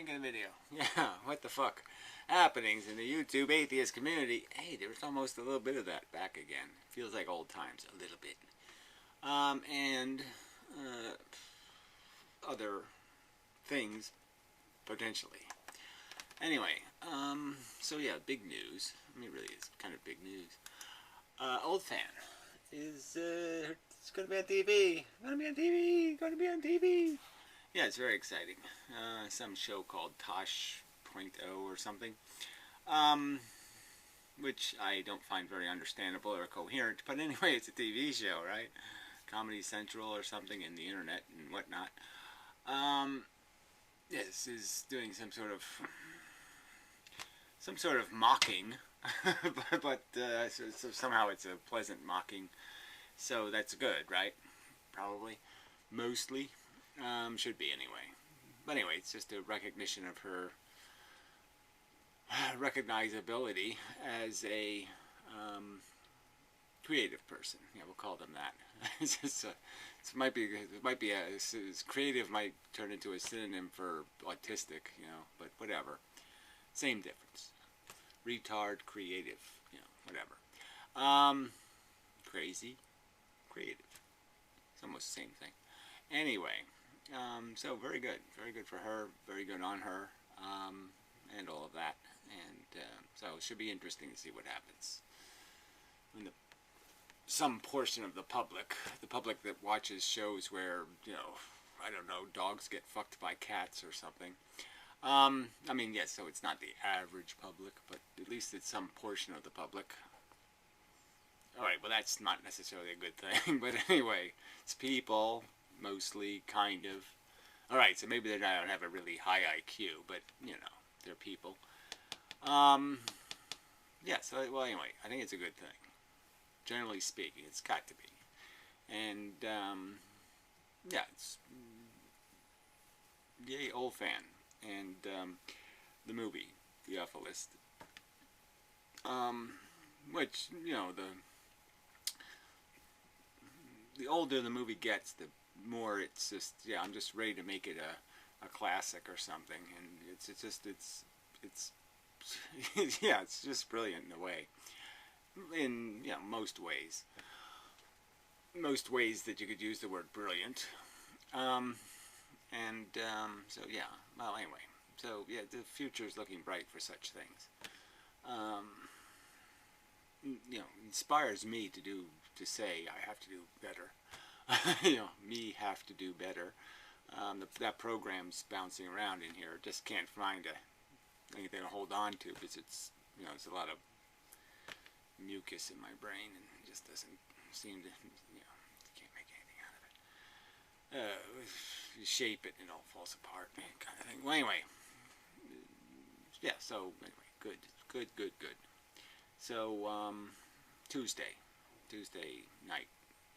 link in the video. Yeah, what the fuck? Happenings in the YouTube atheist community. Hey, there was almost a little bit of that back again. Feels like old times, a little bit. And other things, potentially. Anyway, so yeah, big news. I mean, really, it's kind of big news. Old fan is, it's going to be on TV. Going to be on TV. Going to be on TV. Yeah, it's very exciting. Some show called Tosh.0 or something. Which I don't find very understandable or coherent. But anyway, it's a TV show, right? Comedy Central or something, in the internet and whatnot. This is doing some sort of mocking, but so somehow it's a pleasant mocking, so that's good, right? Probably, mostly, should be anyway. But anyway, it's just a recognition of her recognizability as a creative person. Yeah, we'll call them that. It's just creative might turn into a synonym for autistic, you know, but whatever. Same difference. Retard, creative, you know, whatever. Crazy, creative. It's almost the same thing. Anyway, so very good for her, very good on her, and all of that. And so it should be interesting to see what happens when some portion of the public that watches shows where, you know, I don't know, dogs get fucked by cats or something. I mean, yes, so it's not the average public, but at least it's some portion of the public. Alright, well, that's not necessarily a good thing, but anyway, it's people, mostly, kind of. Alright, so maybe they don't have a really high IQ, but, you know, they're people. Yeah, so, well, anyway, I think it's a good thing. Generally speaking, it's got to be. And, yeah, it's, yay, old fan. And, the movie, The Awfulest. Which, you know, the older the movie gets, the more it's just, yeah, I'm just ready to make it a classic or something. And it's yeah, it's just brilliant in a way. In, you know, most ways that you could use the word brilliant. So yeah, well, anyway, so yeah, the future is looking bright for such things. You know, inspires me to say I have to do better. You know, me have to do better. That program's bouncing around in here. Just can't find anything to hold on to, because it's, you know, there's a lot of mucus in my brain, and it just doesn't seem to, you know, can't make anything out of it. You shape it and it all falls apart, kind of thing. Well, anyway, yeah, so anyway, good. So, Tuesday night,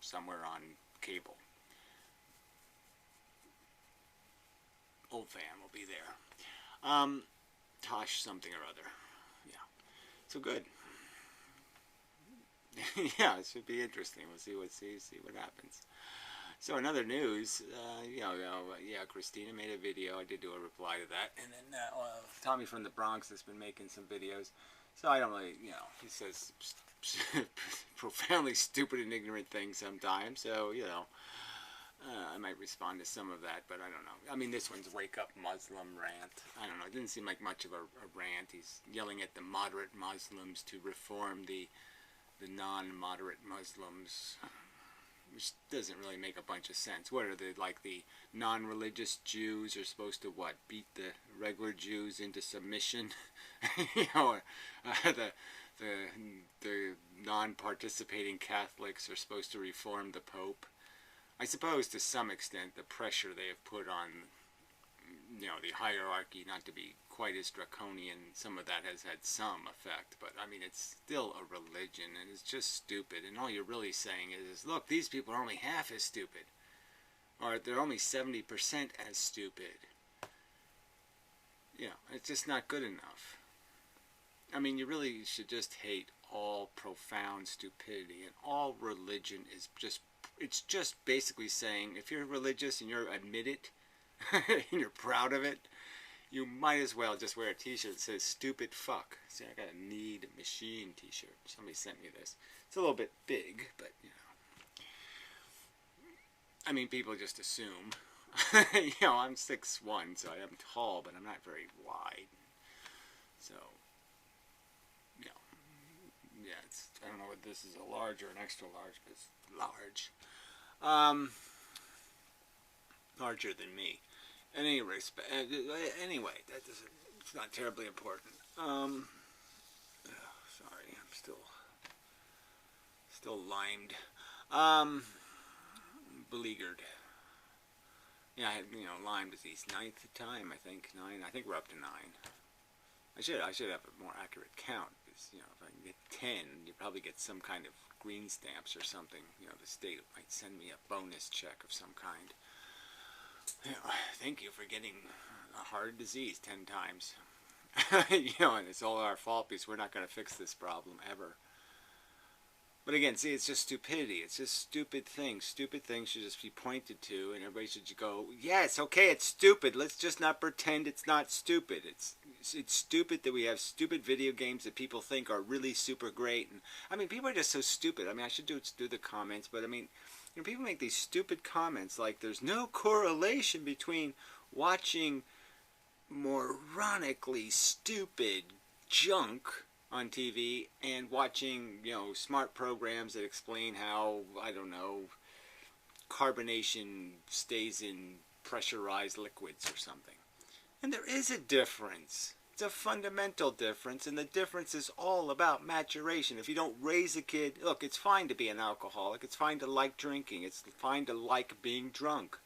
somewhere on cable. Old fan will be there. Tosh something or other. Yeah. So good. Yeah, it should be interesting. We'll see what happens. So in other news, yeah, Christina made a video. I did do a reply to that, and then Tommy from the Bronx has been making some videos. So I don't really, you know, he says profoundly stupid and ignorant things sometimes. So, you know, I might respond to some of that, but I don't know. I mean, this one's Wake Up Muslim rant. I don't know. It didn't seem like much of a rant. He's yelling at the moderate Muslims to reform the non-moderate Muslims, which doesn't really make a bunch of sense. What are they, like the non-religious Jews are supposed to, what, beat the regular Jews into submission? You know, the non-participating Catholics are supposed to reform the Pope. I suppose to some extent the pressure they have put on, you know, the hierarchy not to be quite as draconian, some of that has had some effect, but I mean, it's still a religion, and it's just stupid, and all you're really saying is, look, these people are only half as stupid, or they're only 70% as stupid. You know, it's just not good enough. I mean, you really should just hate all profound stupidity, and all religion is just, it's just basically saying, if you're religious and you admit it, and you're proud of it, You might as well just wear a t-shirt that says stupid fuck. See, I got a Need Machine t-shirt. Somebody sent me this. It's a little bit big, but you know. I mean, people just assume. You know, I'm 6'1", so I am tall, but I'm not very wide. So, you know, yeah, it's, I don't know whether this is a large or an extra large, but it's large. Larger than me. In any respect, anyway, that doesn't, it's not terribly important. Sorry, I'm still limed. Beleaguered. Yeah, I had, you know, Lyme disease, 9th time, I think. 9, I think we're up to 9. I should have a more accurate count, because, you know, if I can get 10, you probably get some kind of green stamps or something. You know, the state might send me a bonus check of some kind. You know, thank you for getting a hard disease 10 times. You know, and it's all our fault because we're not going to fix this problem ever. But again, see, it's just stupidity. It's just stupid things. Stupid things should just be pointed to, and everybody should go, yes, okay, it's stupid. Let's just not pretend it's not stupid. It's stupid that we have stupid video games that people think are really super great. And I mean, people are just so stupid. I mean, I should do the comments, but I mean, you know, people make these stupid comments like there's no correlation between watching moronically stupid junk on TV and watching, you know, smart programs that explain how, I don't know, carbonation stays in pressurized liquids or something. And there is a difference. It's a fundamental difference, and the difference is all about maturation. If you don't raise a kid, look, it's fine to be an alcoholic. It's fine to like drinking. It's fine to like being drunk.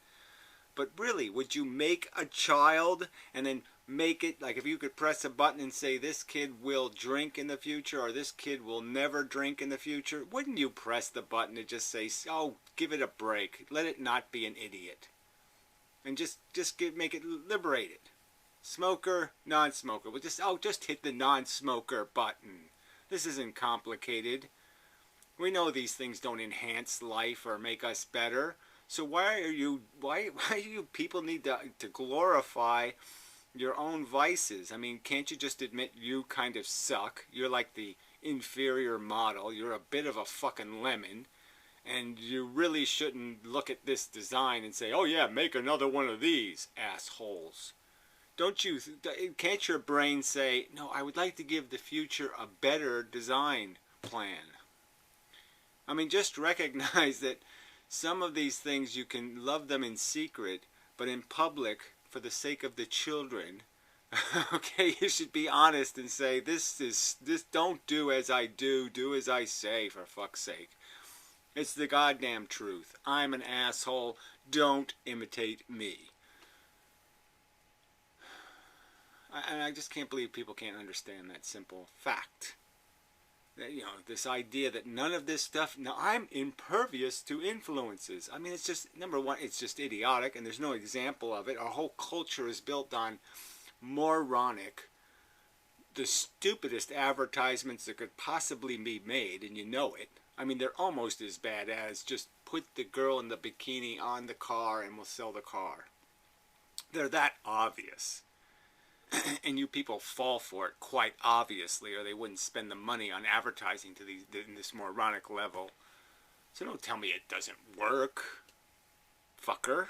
But really, would you make a child and then make it, like if you could press a button and say this kid will drink in the future or this kid will never drink in the future, wouldn't you press the button and just say, oh, give it a break. Let it not be an idiot. And just make it liberated. Smoker, non-smoker. Well, just hit the non-smoker button. This isn't complicated. We know these things don't enhance life or make us better. So why do you people need to glorify your own vices? I mean, can't you just admit you kind of suck? You're like the inferior model. You're a bit of a fucking lemon. And you really shouldn't look at this design and say, oh yeah, make another one of these, assholes. Can't your brain say, no, I would like to give the future a better design plan? I mean, just recognize that some of these things you can love them in secret, but in public, for the sake of the children, okay, you should be honest and say, this don't do as I do as I say, for fuck's sake. It's the goddamn truth. I'm an asshole. Don't imitate me. I just can't believe people can't understand that simple fact. You know, this idea that none of this stuff, now I'm impervious to influences. I mean, it's just, number one, it's just idiotic, and there's no example of it. Our whole culture is built on moronic, the stupidest advertisements that could possibly be made, and you know it. I mean, they're almost as bad as just put the girl in the bikini on the car and we'll sell the car. They're that obvious. And you people fall for it quite obviously, or they wouldn't spend the money on advertising to this moronic level. So don't tell me it doesn't work, fucker.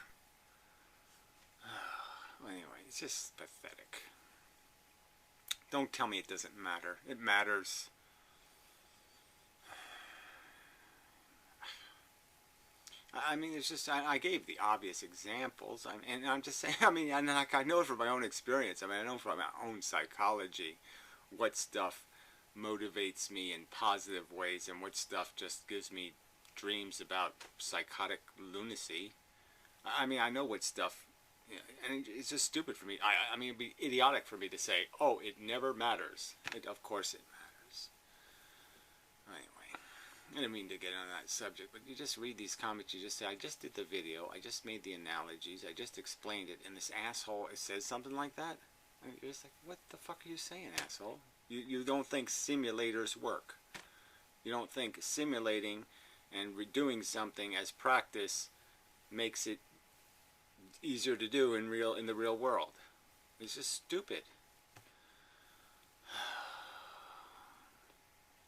Anyway, it's just pathetic. Don't tell me it doesn't matter. It matters. I mean, it's just, I gave the obvious examples, and I'm just saying, I mean, I know it from my own experience. I mean, I know from my own psychology what stuff motivates me in positive ways and what stuff just gives me dreams about psychotic lunacy. I mean, I know what stuff, you know, and it's just stupid for me. I mean, it'd be idiotic for me to say, oh, it never matters. Of course it matters. Anyway. I didn't mean to get on that subject, but you just read these comments, you just say, I just did the video, I just made the analogies, I just explained it, and this asshole says something like that? I mean, you're just like, what the fuck are you saying, asshole? You don't think simulators work. You don't think simulating and redoing something as practice makes it easier to do in the real world. It's just stupid.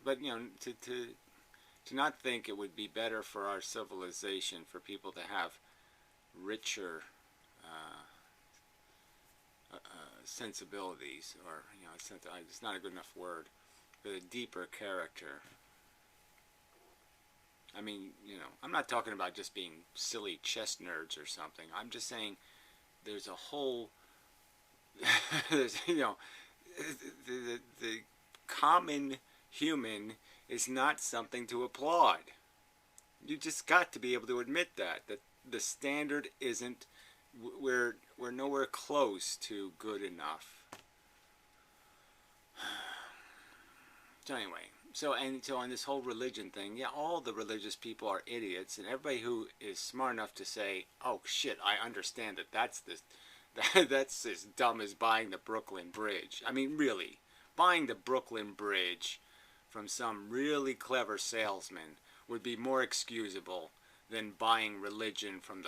But, you know, to not think it would be better for our civilization for people to have richer sensibilities, or, you know, it's not a good enough word, but a deeper character. I mean, you know, I'm not talking about just being silly chess nerds or something. I'm just saying there's a whole, there's, you know, the common human is not something to applaud. You just got to be able to admit that the standard isn't, we're nowhere close to good enough. So anyway, so on this whole religion thing, yeah, all the religious people are idiots, and everybody who is smart enough to say, oh shit, I understand that's as dumb as buying the Brooklyn Bridge. I mean, really, buying the Brooklyn Bridge from some really clever salesman would be more excusable than buying religion from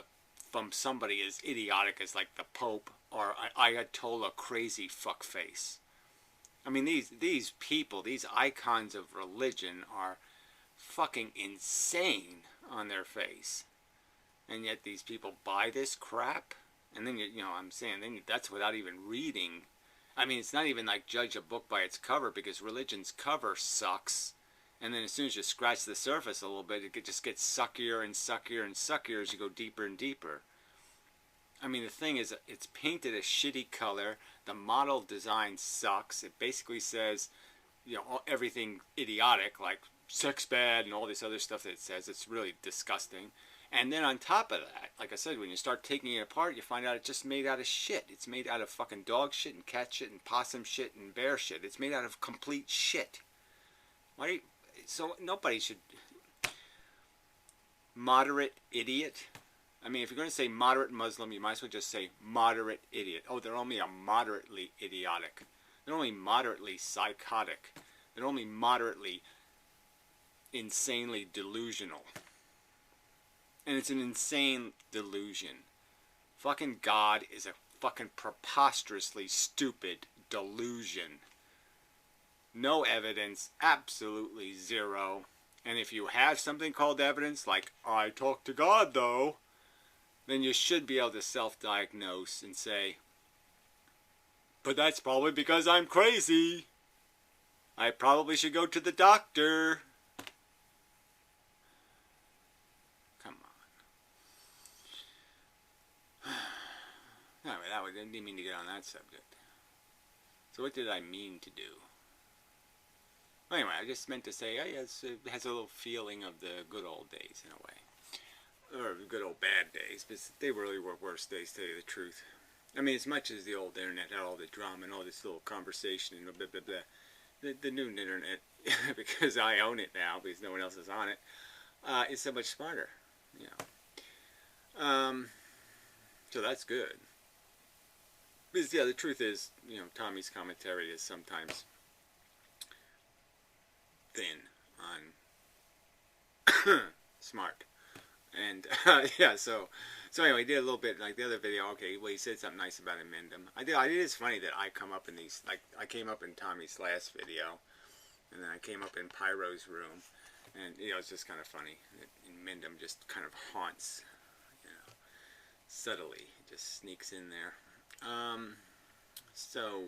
somebody as idiotic as like the Pope or Ayatollah crazy fuckface. I mean, these people, these icons of religion are fucking insane on their face. And yet these people buy this crap. And then, you know, I'm saying, then that's without even reading. I mean, it's not even like judge a book by its cover, because religion's cover sucks. And then as soon as you scratch the surface a little bit, it just gets suckier and suckier and suckier as you go deeper and deeper. I mean, the thing is, it's painted a shitty color. The model design sucks. It basically says, you know, everything idiotic, like sex bad and all this other stuff that it says. It's really disgusting. And then on top of that, like I said, when you start taking it apart, you find out it's just made out of shit. It's made out of fucking dog shit and cat shit and possum shit and bear shit. It's made out of complete shit. Why do you, so nobody should... Moderate idiot. I mean, if you're going to say moderate Muslim, you might as well just say moderate idiot. Oh, they're only moderately idiotic. They're only moderately psychotic. They're only moderately insanely delusional. And it's an insane delusion. Fucking God is a fucking preposterously stupid delusion. No evidence, absolutely zero. And if you have something called evidence, like, I talk to God though, then you should be able to self-diagnose and say, but that's probably because I'm crazy. I probably should go to the doctor. Come on. Anyway, I didn't mean to get on that subject. So what did I mean to do? Anyway, I just meant to say, it has a little feeling of the good old days in a way. Or good old bad days, but they really were worse days, to tell you the truth. I mean, as much as the old internet had all the drama and all this little conversation and blah, blah, blah, the new internet, because I own it now, because no one else is on it, is so much smarter, you know. So that's good. Because, yeah, the truth is, you know, Tommy's commentary is sometimes thin on smart. And yeah, so anyway, he did a little bit like the other video. Okay, well, he said something nice about Amendum. I did. It's funny that I come up in these, like, I came up in Tommy's last video, and then I came up in Pyro's room, and you know, it's just kind of funny that Amendum just kind of haunts, you know, subtly, it just sneaks in there. Yeah, so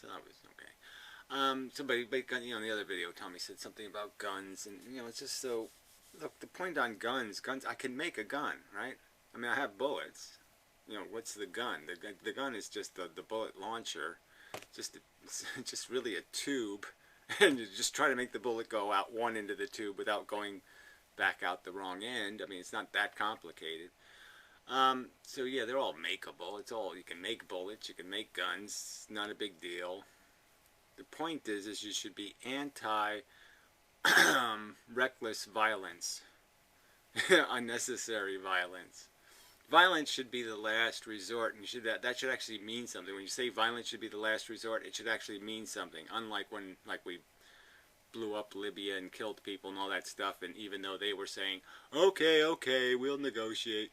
that was okay. So but you know, in the other video, Tommy said something about guns, and you know, it's just so. Look, the point on guns, I can make a gun, right? I mean, I have bullets. You know, what's the gun? The gun is just the bullet launcher. It's just really a tube. And you just try to make the bullet go out one end of the tube without going back out the wrong end. I mean, it's not that complicated. So yeah, they're all makeable. It's all, you can make bullets, you can make guns. It's not a big deal. The point is you should be anti reckless violence, unnecessary violence. Violence should be the last resort, and that should actually mean something. When you say violence should be the last resort, it should actually mean something. Unlike when, like, we blew up Libya and killed people and all that stuff, and even though they were saying, okay, we'll negotiate,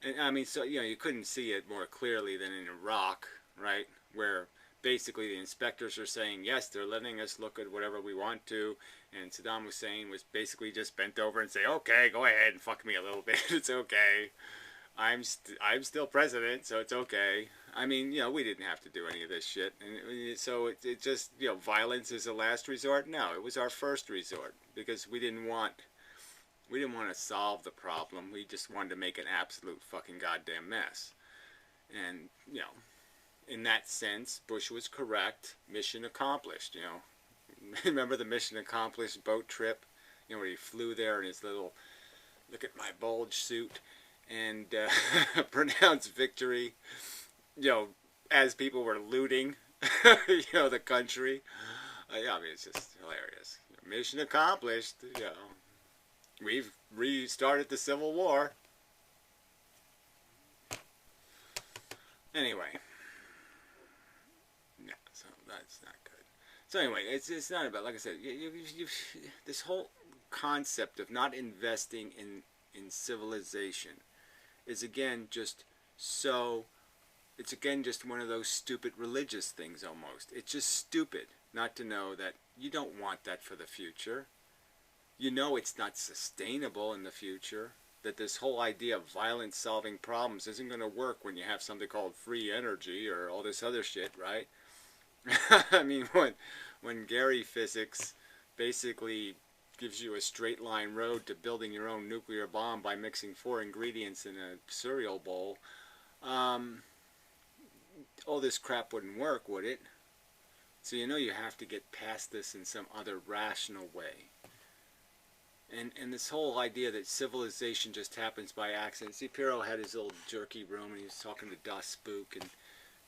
And I mean, so you couldn't see it more clearly than in Iraq, right? Where basically the inspectors are saying, yes, they're letting us look at whatever we want to, and Saddam Hussein was basically just bent over and say, okay, go ahead and fuck me a little bit. It's okay. I'm still president, so it's okay. I mean, we didn't have to do any of this shit, and so it just violence is a last resort. No, it was our first resort because we didn't want to solve the problem. We just wanted to make an absolute fucking goddamn mess. And in that sense, Bush was correct. Mission accomplished. Remember the mission accomplished boat trip? Where he flew there in his little look at my bulge suit and pronounced victory, as people were looting, the country. I mean, it's just hilarious. Mission accomplished, We've restarted the Civil War. Anyway. Yeah, so that's not good. So anyway, it's not about, like I said, this whole concept of not investing in civilization is again just one of those stupid religious things almost. It's just stupid not to know that you don't want that for the future. It's not sustainable in the future. That this whole idea of violence solving problems isn't going to work when you have something called free energy or all this other shit, right? I mean, when Gary physics basically gives you a straight line road to building your own nuclear bomb by mixing 4 ingredients in a cereal bowl, all this crap wouldn't work, would it? So you have to get past this in some other rational way. And this whole idea that civilization just happens by accident. See, Pirro had his little jerky room and he was talking to Das Spook, and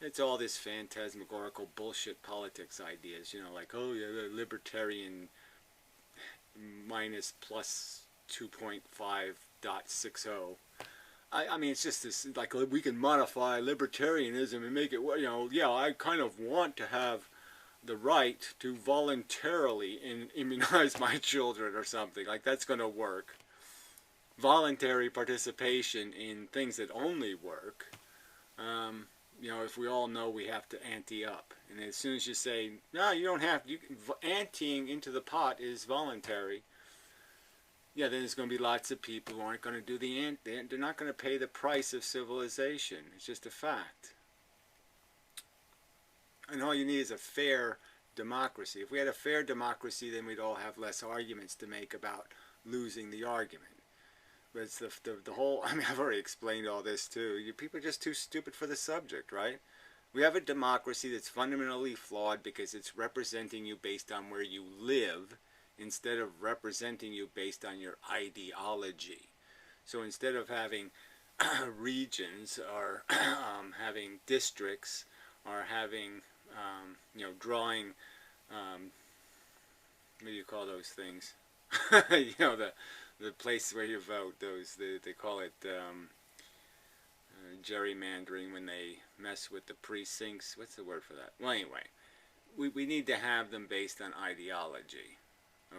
it's all this phantasmagorical bullshit politics ideas, like, oh yeah, the libertarian minus plus 2.5.60. I mean, it's just this, like, we can modify libertarianism and make it, yeah, I kind of want to have the right to voluntarily immunize my children or something. Like, that's going to work. Voluntary participation in things that only work. If we all know we have to ante up. And as soon as you say, no, you don't have to, anteing into the pot is voluntary. Yeah, then there's going to be lots of people who aren't going to do the ante. They're not going to pay the price of civilization. It's just a fact. And all you need is a fair democracy. If we had a fair democracy, then we'd all have less arguments to make about losing the argument. But it's the whole, I mean, I've already explained all this too. People are just too stupid for the subject, right? We have a democracy that's fundamentally flawed because it's representing you based on where you live instead of representing you based on your ideology. So instead of having regions or having districts or having, drawing, what do you call those things? The place where you vote, they call it gerrymandering when they mess with the precincts. What's the word for that? Well, anyway, we need to have them based on ideology.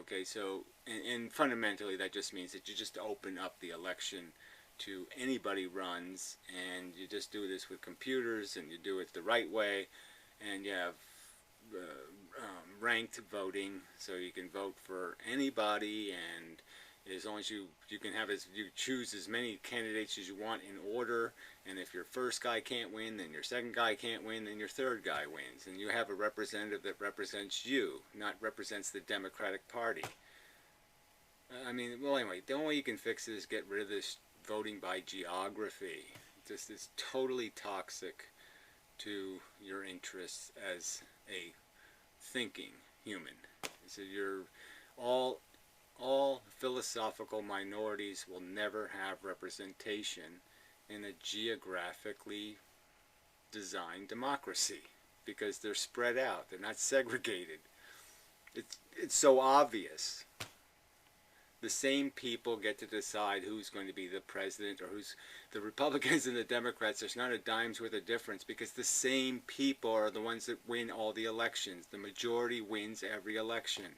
Okay, so, and fundamentally that just means that you just open up the election to anybody runs, and you just do this with computers, and you do it the right way, and you have ranked voting, so you can vote for anybody, and as long as you can have you choose as many candidates as you want in order, and if your first guy can't win, then your second guy can't win, then your third guy wins, and you have a representative that represents you, not represents the Democratic Party. I mean, well, anyway, the only way you can fix it is get rid of this voting by geography. Just is totally toxic to your interests as a thinking human. So you're all philosophical minorities will never have representation in a geographically designed democracy because they're spread out. They're not segregated. It's so obvious. The same people get to decide who's going to be the president, or who's the Republicans and the Democrats. There's not a dime's worth of difference because the same people are the ones that win all the elections. The majority wins every election.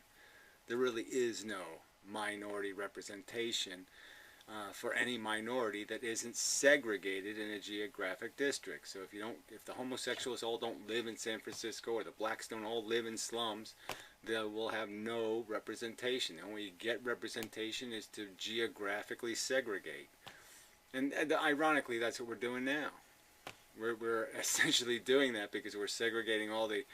There really is no minority representation for any minority that isn't segregated in a geographic district. So if the homosexuals all don't live in San Francisco, or the blacks don't all live in slums, they will have no representation. The only way you get representation is to geographically segregate. And ironically, that's what we're doing now. We're essentially doing that because we're segregating all the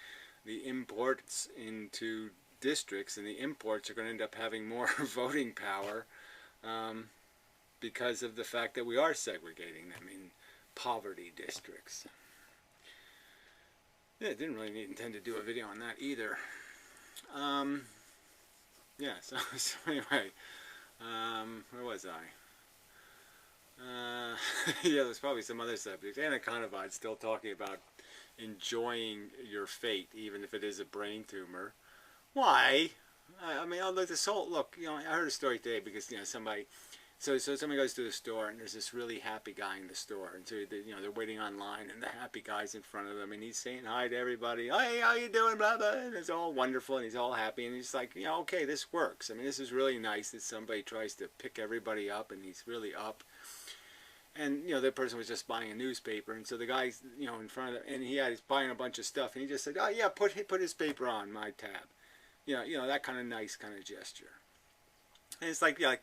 imports into districts, and the imports are going to end up having more voting power because of the fact that we are segregating them in poverty districts. Yeah, I didn't really intend to do a video on that either. Yeah, so anyway, where was I? Yeah, there's probably some other subjects. Anna Conovide's still talking about enjoying your fate, even if it is a brain tumor. Why? I mean, look, I heard a story today because, somebody goes to the store, and there's this really happy guy in the store, and so they're waiting online, and the happy guy's in front of them, and he's saying hi to everybody. Hey, how you doing, blah blah? And it's all wonderful, and he's all happy, and he's like, okay, this works. I mean, this is really nice that somebody tries to pick everybody up, and he's really up. And that person was just buying a newspaper, and so the guy's in front of him, and he's buying a bunch of stuff, and he just said, oh yeah, put his paper on my tab. That kind of nice kind of gesture. And it's like, I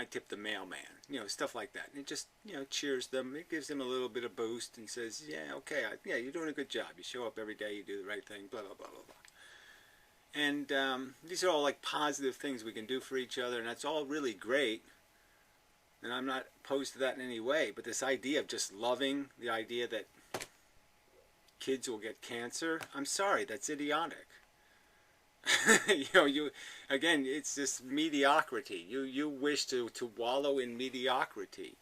tip the mailman, stuff like that. And it just, cheers them. It gives them a little bit of boost and says, yeah, okay, you're doing a good job. You show up every day, you do the right thing, blah, blah, blah, blah, blah. And these are all like positive things we can do for each other, and that's all really great. And I'm not opposed to that in any way, but this idea of just loving, the idea that kids will get cancer, I'm sorry, that's idiotic. Again, it's this mediocrity. You wish to wallow in mediocrity,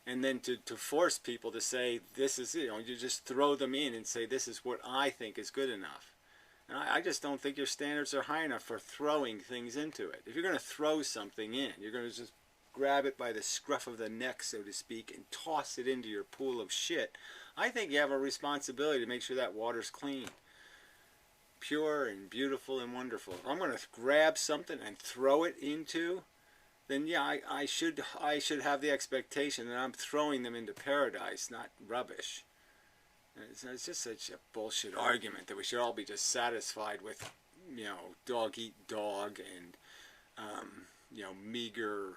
and then to force people to say this is, you just throw them in and say this is what I think is good enough. And I just don't think your standards are high enough for throwing things into it. If you're going to throw something in, you're going to just grab it by the scruff of the neck, so to speak, and toss it into your pool of shit. I think you have a responsibility to make sure that water's clean, pure and beautiful and wonderful. If I'm going to grab something and throw it into, then yeah, I should have the expectation that I'm throwing them into paradise, not rubbish. It's just such a bullshit argument that we should all be just satisfied with, dog eat dog and, meager,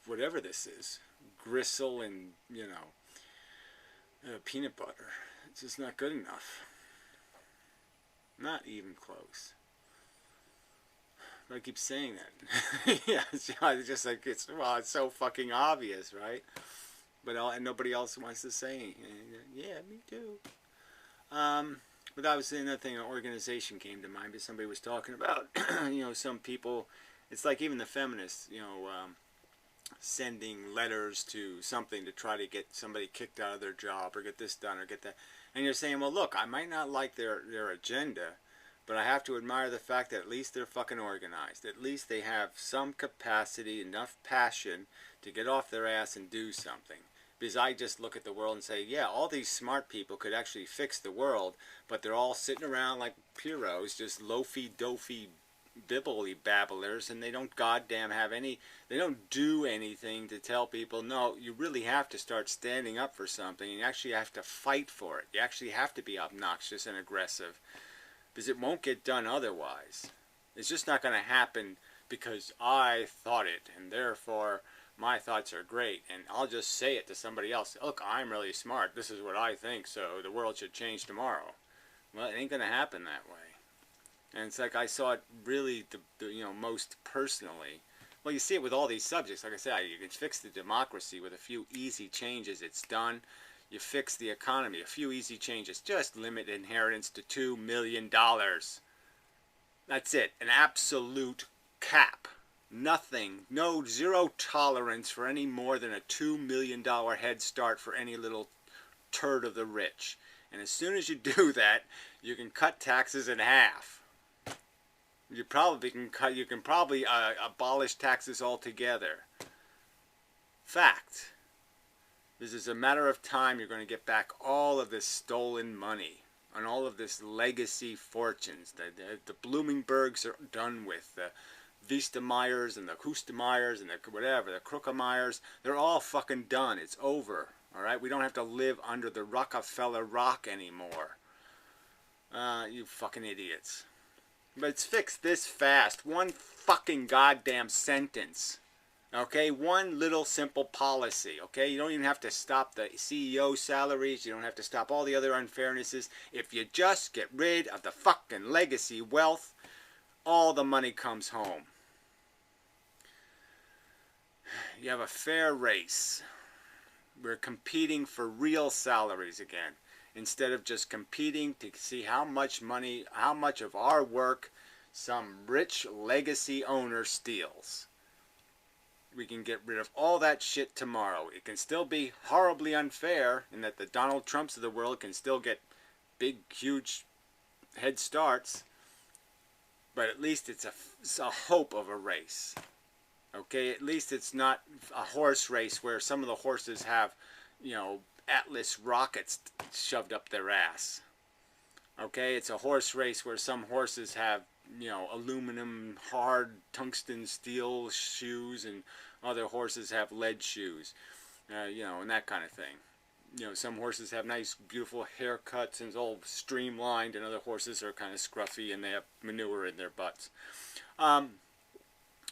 whatever this is, gristle and, peanut butter. It's just not good enough. Not even close. But I keep saying that. Yeah, it's just like, it's so fucking obvious, right? But and nobody else wants to say, yeah, me too. But that was another thing, an organization came to mind, because somebody was talking about, some people, it's like even the feminists, sending letters to something to try to get somebody kicked out of their job, or get this done, or get that. And you're saying, well, look, I might not like their agenda, but I have to admire the fact that at least they're fucking organized. At least they have some capacity, enough passion to get off their ass and do something. Because I just look at the world and say, yeah, all these smart people could actually fix the world, but they're all sitting around like Pierrots, just loafy-dofy bibbly babblers, and they don't goddamn have any, they don't do anything to tell people, no, you really have to start standing up for something, and you actually have to fight for it. You actually have to be obnoxious and aggressive, because it won't get done otherwise. It's just not going to happen because I thought it, and therefore my thoughts are great, and I'll just say it to somebody else. Look, I'm really smart. This is what I think, so the world should change tomorrow. Well, it ain't going to happen that way. And it's like I saw it really, most personally. Well, you see it with all these subjects. Like I said, you can fix the democracy with a few easy changes. It's done. You fix the economy. A few easy changes. Just limit inheritance to $2 million. That's it. An absolute cap. Nothing. No, zero tolerance for any more than a $2 million head start for any little turd of the rich. And as soon as you do that, you can cut taxes in half. You can probably abolish taxes altogether. Fact. This is a matter of time. You're going to get back all of this stolen money and all of this legacy fortunes. The Bloomingbergs are done with. Vista Meyers and the Hoosta Meyers and the whatever, the Crooker-Meyers, they're all fucking done. It's over. All right? We don't have to live under the Rockefeller rock anymore. You fucking idiots. But it's fixed this fast. One fucking goddamn sentence. Okay? One little simple policy. Okay? You don't even have to stop the CEO salaries. You don't have to stop all the other unfairnesses. If you just get rid of the fucking legacy wealth, all the money comes home. You have a fair race. We're competing for real salaries again, instead of just competing to see how much money, how much of our work some rich legacy owner steals. We can get rid of all that shit tomorrow. It can still be horribly unfair in that the Donald Trumps of the world can still get big, huge head starts, but at least it's a hope of a race. Okay, at least it's not a horse race where some of the horses have, you know, Atlas rockets shoved up their ass. Okay, it's a horse race where some horses have, you know, aluminum, hard, tungsten steel shoes, and other horses have lead shoes, you know, and that kind of thing. You know, some horses have nice, beautiful haircuts and it's all streamlined, and other horses are kind of scruffy and they have manure in their butts.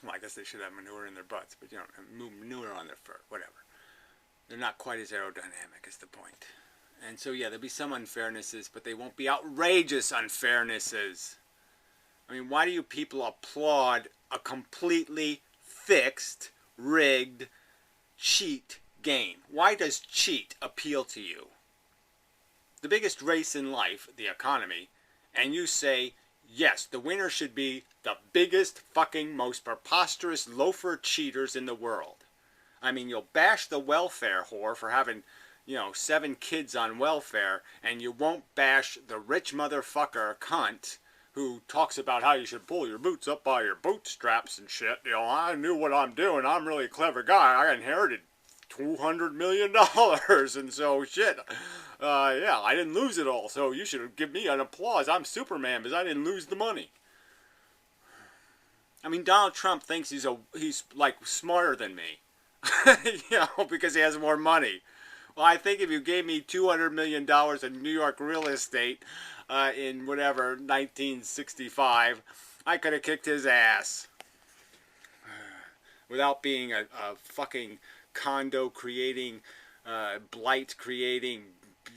Well, I guess they should have manure in their butts, but you know, manure on their fur, whatever. They're not quite as aerodynamic, is the point. And so, yeah, there'll be some unfairnesses, but they won't be outrageous unfairnesses. I mean, why do you people applaud a completely fixed, rigged, cheat game? Why does cheat appeal to you? The biggest race in life, the economy, and you say, yes, the winner should be the biggest, fucking, most preposterous loafer cheaters in the world. I mean, you'll bash the welfare whore for having, you know, 7 kids on welfare, and you won't bash the rich motherfucker cunt who talks about how you should pull your boots up by your bootstraps and shit. You know, I knew what I'm doing. I'm really a clever guy. I inherited $200 million, and so shit. Yeah, I didn't lose it all, so you should give me an applause. I'm Superman because I didn't lose the money. I mean, Donald Trump thinks he's like smarter than me, you know, because he has more money. Well, I think if you gave me $200 million in New York real estate in whatever 1965, I could have kicked his ass without being a fucking condo creating, blight creating.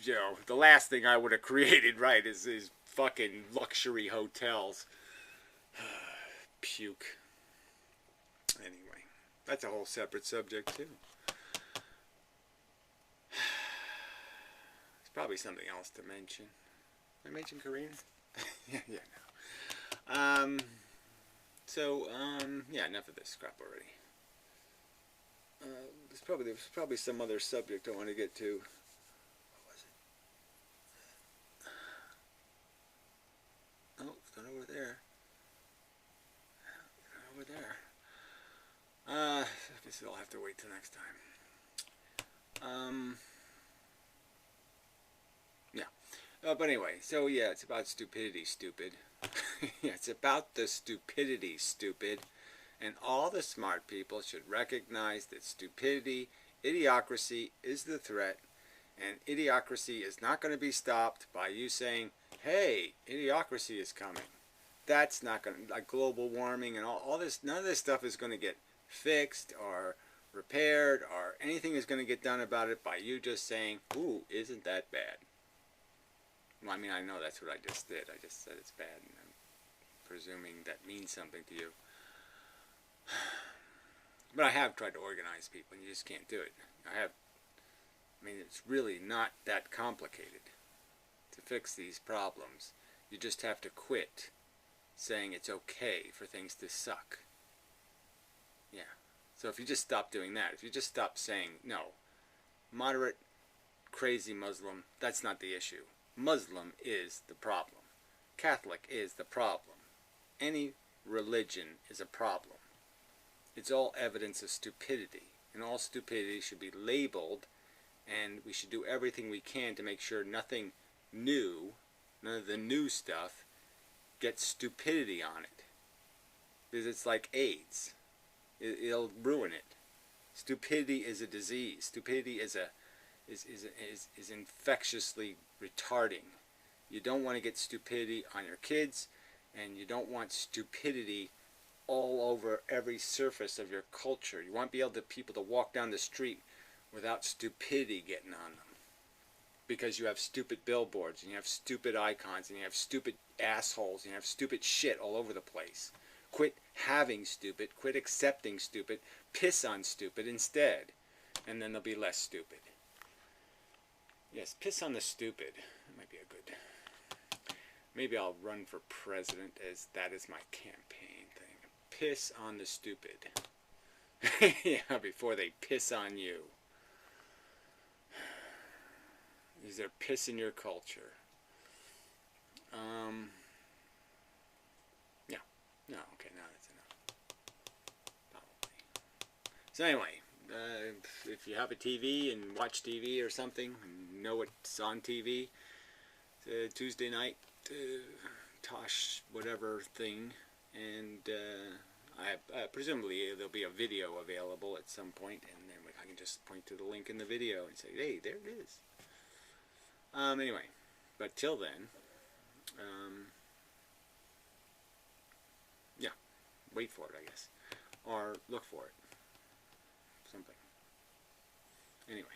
You know, the last thing I would have created, right, is fucking luxury hotels. Puke. Anyway, that's a whole separate subject too. There's probably something else to mention. Did I mention Karina? yeah, no. Yeah, enough of this crap already. There's probably some other subject I want to get to. Oh, it's not over there. Not over there. I guess I'll have to wait till next time. Yeah. But anyway, so yeah, it's about stupidity, stupid. Yeah, it's about the stupidity, stupid. And all the smart people should recognize that stupidity, idiocracy is the threat. And idiocracy is not going to be stopped by you saying, hey, idiocracy is coming. That's not going to, like global warming and all this, none of this stuff is going to get fixed or repaired or anything is going to get done about it by you just saying, ooh, isn't that bad? Well, I mean, I know that's what I just did. I just said it's bad, and I'm presuming that means something to you. But I have tried to organize people, and you just can't do it. I mean, it's really not that complicated to fix these problems. You just have to quit saying it's okay for things to suck. Yeah. So if you just stop doing that, if you just stop saying, no, moderate, crazy Muslim, that's not the issue. Muslim is the problem. Catholic is the problem. Any religion is a problem. It's all evidence of stupidity. And all stupidity should be labeled, and we should do everything we can to make sure nothing new, none of the new stuff, gets stupidity on it. Because it's like AIDS. It'll ruin it. Stupidity is a disease. Stupidity is infectiously retarding. You don't want to get stupidity on your kids, and you don't want stupidity all over every surface of your culture. You want to be able to people to walk down the street without stupidity getting on them. Because you have stupid billboards, and you have stupid icons, and you have stupid assholes, and you have stupid shit all over the place. Quit having stupid, quit accepting stupid, piss on stupid instead, and then they'll be less stupid. Yes, piss on the stupid. That might be a good... Maybe I'll run for president, as that is my campaign thing. Piss on the stupid. Yeah, before they piss on you. Is there piss in your culture? Yeah. No, okay, no, that's enough. Probably. So anyway, if you have a TV and watch TV or something, and know what's on TV, Tuesday night, Tosh whatever thing, and presumably there'll be a video available at some point, and then I can just point to the link in the video and say, hey, there it is. Anyway, but till then, yeah, wait for it, I guess, or look for it, something. Anyway.